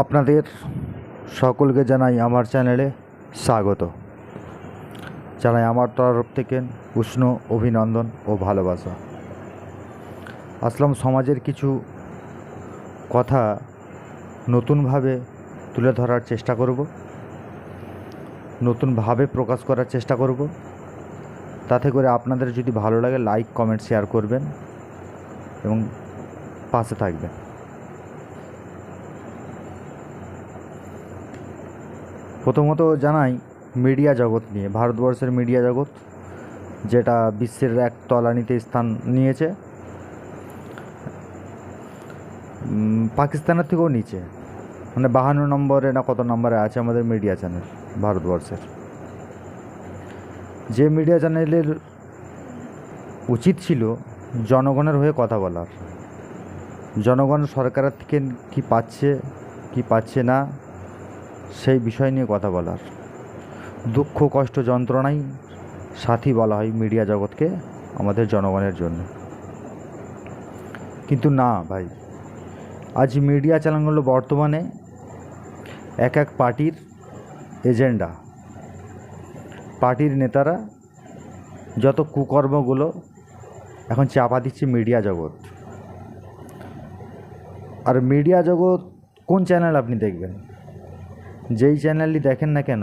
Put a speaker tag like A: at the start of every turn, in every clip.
A: আপনাদের সকলকে জানাই আমার চ্যানেলে স্বাগত। জানাই আমার তরফ থেকে উষ্ণ অভিনন্দন ও ভালোবাসা। আসলাম সমাজের কিছু কথা নতুনভাবে তুলে ধরার চেষ্টা করব, নতুনভাবে প্রকাশ করার চেষ্টা করব। তাতে করে আপনাদের যদি ভালো লাগে লাইক কমেন্ট শেয়ার করবেন এবং পাশে থাকবেন। প্রথমত জানাই মিডিয়া জগৎ নিয়ে। ভারতবর্ষের মিডিয়া জগৎ যেটা বিশ্বের এক তলানিতে স্থান নিয়েছে, পাকিস্তানের থেকেও নিচে, মানে 52 নম্বরে না কত নম্বরে আছে আমাদের মিডিয়া চ্যানেল ভারতবর্ষের। যে মিডিয়া চ্যানেলের উচিত ছিল জনগণের হয়ে কথা বলার, জনগণ সরকারের থেকে কী পাচ্ছে কী পাচ্ছে না সেই বিষয় নিয়ে কথা বলার। দুঃখ কষ্ট যন্ত্রণাই সাথী বলা হয় মিডিয়া জগৎকে আমাদের জনগণের জন্য। কিন্তু না ভাই, আজ মিডিয়া চ্যানেলগুলো বর্তমানে এক এক পার্টির এজেন্ডা, পার্টির নেতারা যত কুকর্মগুলো এখন চাপা দিচ্ছে মিডিয়া জগৎ। আর মিডিয়া জগৎ কোন চ্যানেল আপনি দেখবেন, যেই চ্যানেলই দেখেন না কেন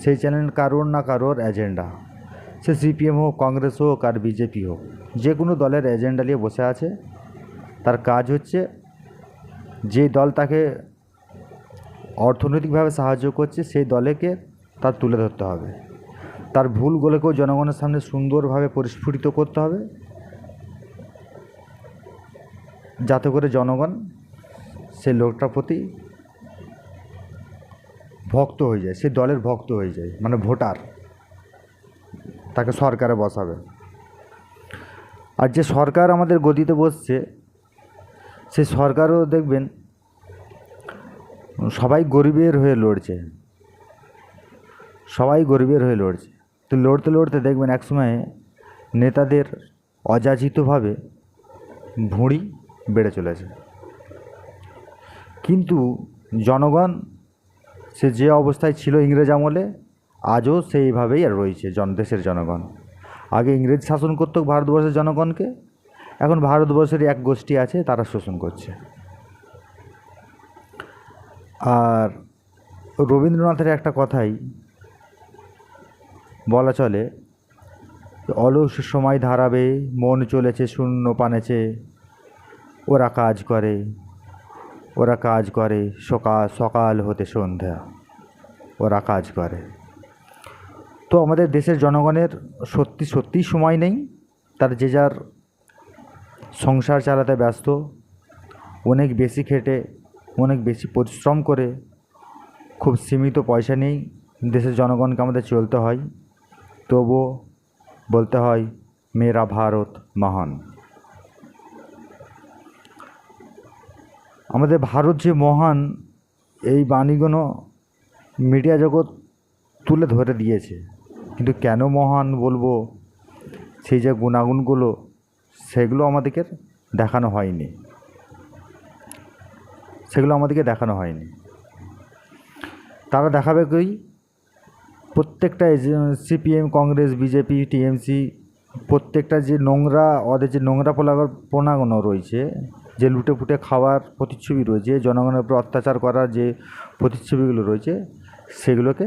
A: সেই চ্যানেল কারোর না কারোর এজেন্ডা, সে সিপিএম হোক, কংগ্রেস হোক আর বিজেপি হোক, যে কোনো দলের এজেন্ডা নিয়ে বসে আছে। তার কাজ হচ্ছে যে দল তাকে অর্থনৈতিকভাবে সাহায্য করছে সেই দলেকে তার তুলে ধরতে হবে, তার ভুলগুলোকেও জনগণের সামনে সুন্দরভাবে পরিস্ফুটিত করতে হবে, যাতে করে জনগণ সেই লোকটার প্রতি ভক্ত হয়ে যায়, সে দলের ভক্ত হয়ে যায়, মানে ভোটার, তাকে সরকারে বসাবে। আর যে সরকার আমাদের গদিতে বসছে সেই সরকারও দেখবেন সবাই গরিবের হয়ে লড়ছে, সবাই গরিবের হয়ে লড়ছে। তো লড়তে লড়তে দেখবেন একসময় নেতাদের অযাচিতভাবে ভুঁড়ি বেড়ে চলেছে, কিন্তু জনগণ সে যে অবস্থায় ছিল ইংরেজ আমলে আজও সেইভাবেই আর রয়েছে। দেশের জনগণ আগে ইংরেজ শাসন করতো ভারতবর্ষের জনগণকে, এখন ভারতবর্ষের এক গোষ্ঠী আছে তারা শোষণ করছে। আর রবীন্দ্রনাথের একটা কথাই বলা চলে, অলস সময় ধারাবে মন চলেছে শূন্য পানেছে, ওরা কাজ করে ওরা কাজ করে সকাল হতে সন্ধ্যা, ওরা কাজ করে। তো আমাদের দেশের জনগণের সত্যিই সময় নেই, তার যে যার সংসার চালাতে ব্যস্ত, অনেক বেশি খেটে অনেক বেশি পরিশ্রম করে খুব সীমিত পয়সা নেই দেশের জনগণকে আমাদের চলতে হয়। তবুও বলতে হয় মেরা ভারত মহান। আমাদের ভারত যে মহান, এই বাণীগুলো মিডিয়া জগৎ তুলে ধরে দিয়েছে, কিন্তু কেন মহান বলবো, সেই যে গুণাগুণগুলো সেগুলো আমাদেরকে দেখানো হয়নি, সেগুলো আমাদেরকে দেখানো হয়নি। তারা দেখাবে কি প্রত্যেকটা সিপিএম, কংগ্রেস, বিজেপি, টিএমসি, প্রত্যেকটা যে নোংরা, ওদের যে নোংরা পোনাগুলো রয়েছে, যে লুটে ফুটে খাওয়ার প্রতিচ্ছবি রয়েছে, জনগণের উপর অত্যাচার করার যে প্রতিচ্ছবিগুলো রয়েছে, সেগুলোকে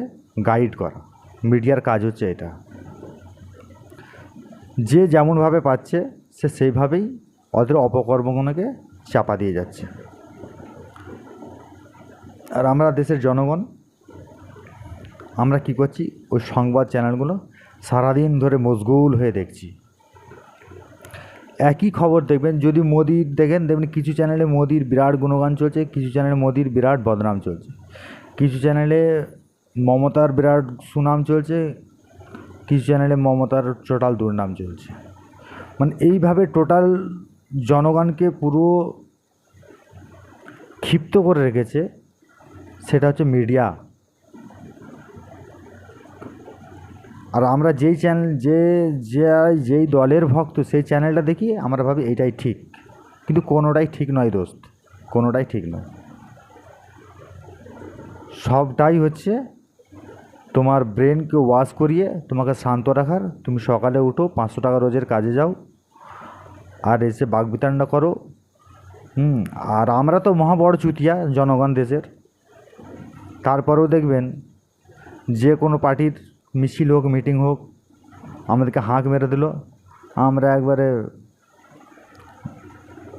A: গাইড করা মিডিয়ার কাজ হচ্ছে। এটা যে যেমনভাবে পাচ্ছে সে সেইভাবেই ওদের অপকর্মগুলোকে চাপা দিয়ে যাচ্ছে। আর আমরা দেশের জনগণ আমরা কি করছি, ওই সংবাদ চ্যানেলগুলো সারাদিন ধরে মশগুল হয়ে দেখছি। একই খবর দেখবেন, যদি মোদির দেখবেন কিছু চ্যানেলে মোদির বিরাট গুণগান চলছে, কিছু চ্যানেলে মোদির বিরাট বদনাম চলছে, কিছু চ্যানেলে মমতার বিরাট সুনাম চলছে, কিছু চ্যানেলে মমতার টোটাল দুর্নাম চলছে। মানে এইভাবে টোটাল জনগণকে পুরো ক্ষিপ্ত করে রেখেছে, সেটা হচ্ছে মিডিয়া। আর আমরা যেই চ্যানেল যেই দলের ভক্ত সেই চ্যানেলটা দেখি আমরা ভাবি এইটাই ঠিক, কিন্তু কোনোটাই ঠিক নয় দোস্ত, কোনোটাই ঠিক নয়। সবটাই হচ্ছে তোমার ব্রেনকে ওয়াশ করিয়ে তোমাকে শান্ত রাখার। তুমি সকালে উঠো, 500 টাকা রোজের কাজে যাও, আর এসে বাগবিতণ্ডা করো। আর আমরা তো মহা বড় চুতিয়া জনগণ দেশের। তারপরেও দেখবেন যে কোনো পার্টির মিছিল হোক, মিটিং হোক, আমাদেরকে হাঁক মেরে দিল, আমরা একবারে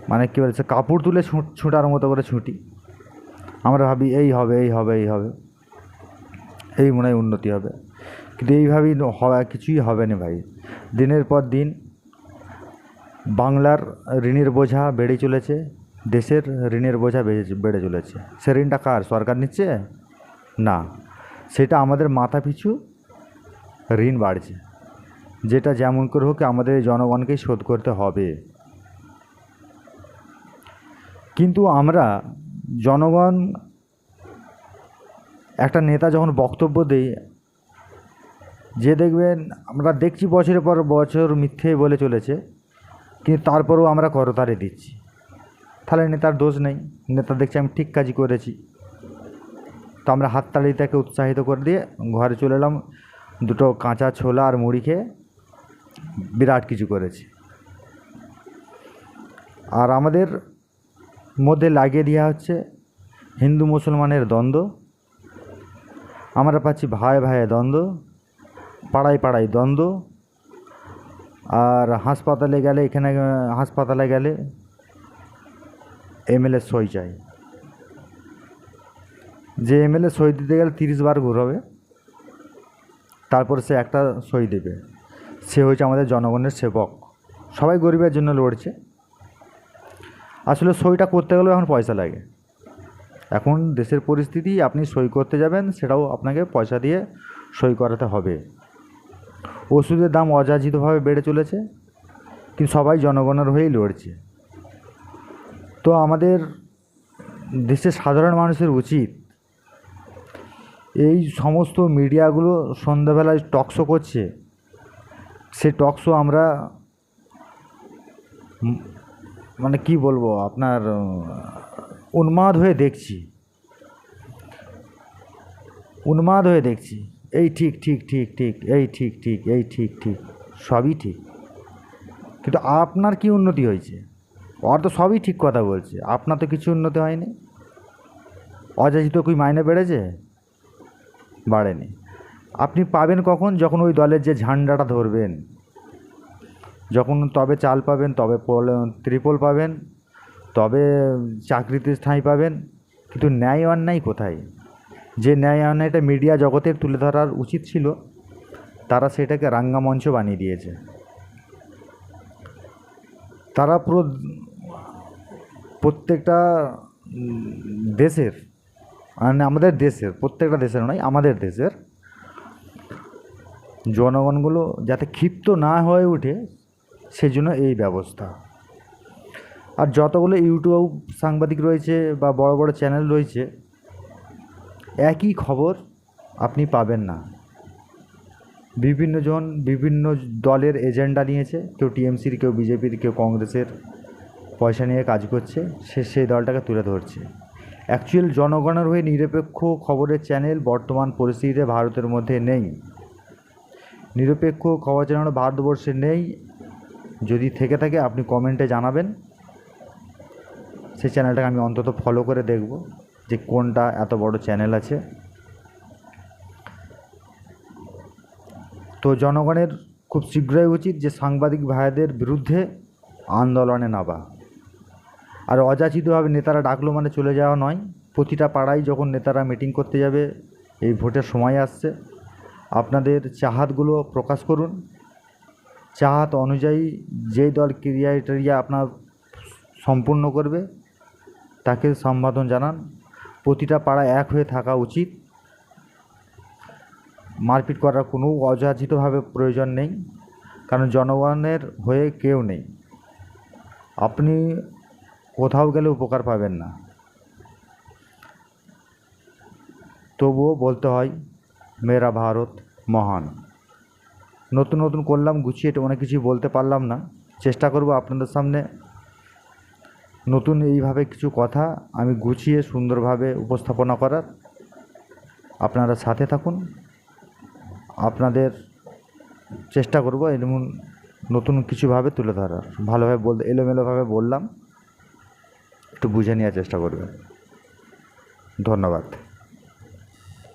A: মানে কী বলছে, কাপড় তুলে ছুটার মতো করে ছুটি। আমরা ভাবি এই হবে, এই হবে, এই হবে, এই মনে হয় উন্নতি হবে। কিন্তু এইভাবেই কিছুই হবে না ভাই। দিনের পর দিন বাংলার ঋণের বোঝা বেড়ে চলেছে, দেশের ঋণের বোঝা বেড়ে চলেছে। সে ঋণটা কার? সরকার নিচ্ছে না, সেটা আমাদের মাথা পিছু ঋণ বাড়ছে, যেটা যেমন করে হোক আমাদের জনগণকেই শোধ করতে হবে। কিন্তু আমরা জনগণ একটা নেতা যখন বক্তব্য দেই, যে দেখবেন আমরা দেখছি বছরের পর বছর মিথ্যে বলে চলেছে, কিন্তু তারপরেও আমরা করতারে দিচ্ছি। তাহলে নেতার দোষ নেই, নেতা দেখছি আমি ঠিক কাজই করেছি, তো আমরা হাততালি তাকে উৎসাহিত করে দিয়ে ঘরে চলে এলাম, দুটো কাঁচা ছোলা আর মুড়ি খেয়ে বিরাট কিছু করেছি। আর আমাদের মধ্যে লাগিয়ে দেওয়া হচ্ছে হিন্দু মুসলমানের দ্বন্দ্ব, আমরা পাচ্ছি ভাই ভাইয়ে দ্বন্দ্ব, পাড়ায় পাড়ায় দ্বন্দ্ব। আর হাসপাতালে গেলে, এখানে হাসপাতালে গেলে এমএলএ সই চাই, যে এমএলএ সই দিতে গেলে 30 বার ঘুরবে, তারপর সে একটা সই দেবে। সে হচ্ছে আমাদের জনগণের সেবক। সবাই গরিবের জন্য লড়ছে। আসলে সইটা করতে গেলেও এখন পয়সা লাগে। এখন দেশের পরিস্থিতি, আপনি সই করতে যাবেন সেটাও আপনাকে পয়সা দিয়ে সই করাতে হবে। ওষুধের দাম অযাচিতভাবে বেড়ে চলেছে, কিন্তু সবাই জনগণের হয়েই লড়ছে। তো আমাদের দেশের সাধারণ মানুষের উচিত, এই সমস্ত মিডিয়াগুলো সন্ধ্যাবেলায় টকশো করছে, সে টকশো আমরা মানে কি বলবো, আপনার উন্মাদ হয়ে দেখছি, উন্মাদ হয়ে দেখছি। এই ঠিক ঠিক ঠিক ঠিক, এই ঠিক ঠিক, এই ঠিক ঠিক, সবই ঠিক। কিন্তু আপনার কি উন্নতি হয়েছে? ওর তো সবই ঠিক কথা বলছে, আপনার তো কিছু উন্নতি হয়নি। অযাচিত কি মাইনে বেড়েছে? বাড়েনি। আপনি পাবেন কখন? যখন ওই দলের যে ঝান্ডাটা ধরবেন, যখন তবে চাল পাবেন, তবে ত্রিপল পাবেন, তবে চাকরিতে ঠাঁই পাবেন। কিন্তু ন্যায় অন্যায় কোথায়? যে ন্যায় অন্যায়টা মিডিয়া জগতের তুলে ধরার উচিত ছিল, তারা সেটাকে রাঙ্গামঞ্চ বানিয়ে দিয়েছে। তারা পুরো প্রত্যেকটা দেশের, মানে আমাদের দেশের, প্রত্যেকটা দেশের নয়, আমাদের দেশের জনগণগুলো যাতে ক্ষিপ্ত না হয়ে ওঠে, সেজন্য এই ব্যবস্থা। আর যতগুলো ইউটিউব সাংবাদিক রয়েছে বা বড় বড় চ্যানেল রয়েছে, একই খবর আপনি পাবেন না। বিভিন্ন জন বিভিন্ন দলের এজেন্ডা নিয়েছে, কেউ টিএমসির, কেউ বিজেপির, কেউ কংগ্রেসের, পয়সা নিয়ে কাজ করছে, সে সেই দলটাকে তুলে ধরছে। অ্যাকচুয়াল জনগণের হয়ে নিরপেক্ষ খবরের চ্যানেল বর্তমান পরিস্থিতিতে ভারতের মধ্যে নেই। নিরপেক্ষ খবর চ্যানেল ভারতবর্ষে নেই। যদি থেকে থাকে আপনি কমেন্টে জানাবেন, সেই চ্যানেলটাকে আমি অন্তত ফলো করে দেখব যে কোনটা এত বড় চ্যানেল আছে। তো জনগণের খুব শীঘ্রই উচিত যে সাংবাদিক ভাইদের বিরুদ্ধে আন্দোলনে নামা। আর অযাচিতভাবে নেতারা ডাকলো মানে চলে যাওয়া নয়। প্রতিটা পাড়ায় যখন নেতারা মিটিং করতে যাবে, এই ভোটের সময় আসছে, আপনাদের চাহাতগুলো প্রকাশ করুন। চাহাত অনুযায়ী যেই দল ক্রিয়াটেরিয়া আপনার সম্পূর্ণ করবে, তাকে সম্বোধন জানান। প্রতিটা পাড়া এক হয়ে থাকা উচিত। মারপিট করার কোনো অযাচিতভাবে প্রয়োজন নেই, কারণ জনগণের হয়ে কেউ নেই। আপনি কোথাও গেলে উপকার পাবেন না। তবুও বলতে হয়, মেরা ভারত মহান। নতুন নতুন করলাম, গুছিয়ে অনেক কিছুই বলতে পারলাম না। চেষ্টা করব আপনাদের সামনে নতুন এইভাবে কিছু কথা আমি গুছিয়ে সুন্দরভাবে উপস্থাপনা করার। আপনারা সাথে থাকুন, আপনাদের চেষ্টা করব এমন নতুন কিছুভাবে তুলে ধরার। ভালোভাবে বলতে এলোমেলোভাবে বললাম, একটু বুঝে নেওয়ার চেষ্টা করবেন। ধন্যবাদ।